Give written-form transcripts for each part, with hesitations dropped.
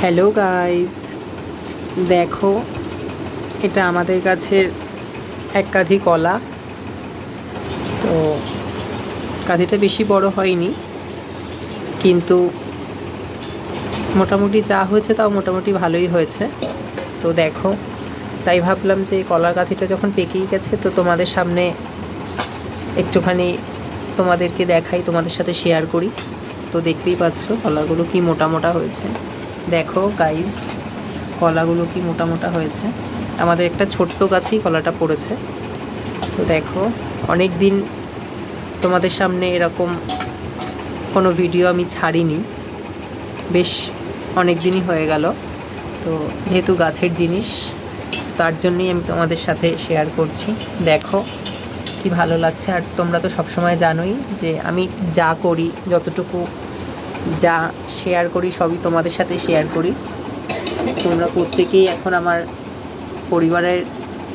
Hello guys, দেখো এটা আমাদের গাছের এক কাঁধি কলা। তো কাঁধিটা বেশি বড় হয়নি, কিন্তু মোটামুটি যা হয়েছে তাও মোটামুটি ভালোই হয়েছে। তো দেখো, তাই ভাবলাম যে কলার কাঁধিটা যখন পেকেই গেছে তো তোমাদের সামনে একটুখানি তোমাদেরকে দেখাই, তোমাদের সাথে শেয়ার করি। তো দেখতেই পাচ্ছ কলাগুলো কি মোটা মোটা হয়েছে। দেখো গাইস, কলাগুলো কি মোটা মোটা হয়েছে। আমাদের একটা ছোট্ট গাছেই কলাটা পড়েছে। তো দেখো, অনেক দিন তোমাদের সামনে এরকম কোনো ভিডিও আমি ছাড়িনি, বেশ অনেক দিনই হয়ে গেল। তো যেহেতু গাছের জিনিস, তার জন্যই আমি তোমাদের সাথে শেয়ার করছি। দেখো কি ভালো লাগছে। আর তোমরা তো সবসময় জানোই যে আমি যা করি, যতটুকু যা শেয়ার করি সবই তোমাদের সাথে শেয়ার করি। তোমরা প্রত্যেকেই এখন আমার পরিবারের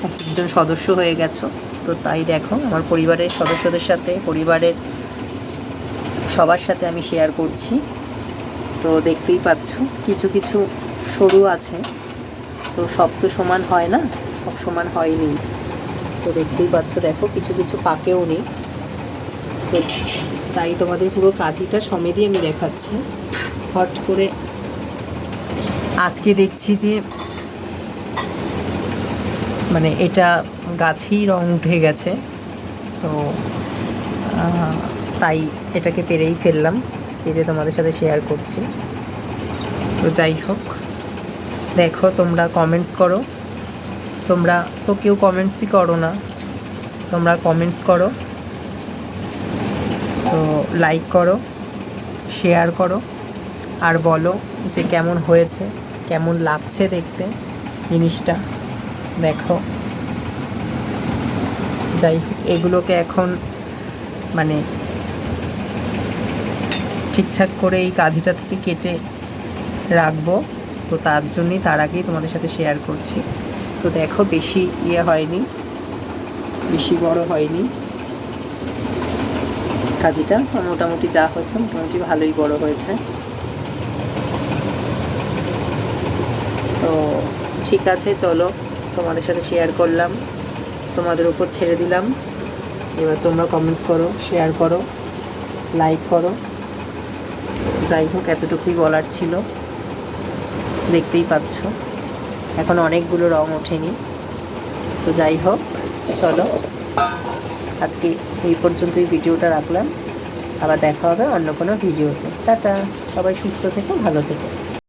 একজন সদস্য হয়ে গেছো। তো তাই দেখো, আমার পরিবারের সদস্যদের সাথে, পরিবারের সবার সাথে আমি শেয়ার করছি। তো দেখতেই পাচ্ছ কিছু কিছু সরু আছে, তো সব তো সমান হয় না, সব সমান হয়নি। তো দেখতেই পাচ্ছ, দেখো কিছু কিছু পাকেও নেই। তো তাই তোমাদের পুরো কাঁধিটা সমেতই আমি দেখাচ্ছি। হট করে আজকে দেখছি যে মানে এটা গাছেই রং উঠে গেছে। তো তাই এটাকে পেরেই ফেললাম, পেরে তোমাদের সাথে শেয়ার করছি। তো যাই হোক, দেখো তোমরা কমেন্টস করো। তোমরা তো কেউ কমেন্টসই করো না, তোমরা কমেন্টস করো, তো লাইক করো, শেয়ার করো, আর বলো যে কেমন হয়েছে, কেমন লাগছে দেখতে জিনিসটা। দেখো, যাই হোক, এগুলোকে এখন মানে ঠিকঠাক করে এই কাঁধিটা থেকে কেটে রাখবো। তো তার জন্যই তার আগেই তোমাদের সাথে শেয়ার করছি। তো দেখো, বেশি হয়নি, বেশি বড় হয়নি কাঁধিটা, মোটামুটি যা হয়েছে মোটামুটি ভালোই বড় হয়েছে। তো ঠিক আছে, চলো তোমাদের সাথে শেয়ার করলাম, তোমাদের উপর ছেড়ে দিলাম। এবার তোমরা কমেন্টস করো, শেয়ার করো, লাইক করো। যাই হোক, এতটুকুই বলার ছিল। দেখতেই পাচ্ছ এখন অনেকগুলো রং ওঠেনি। তো যাই হোক, চলো আজকে এই পর্যন্তই ভিডিওটা রাখলাম। আবার দেখা হবে অন্য কোনো ভিডিওতে। টাটা, সবাই সুস্থ থেকো, ভালো থেকো।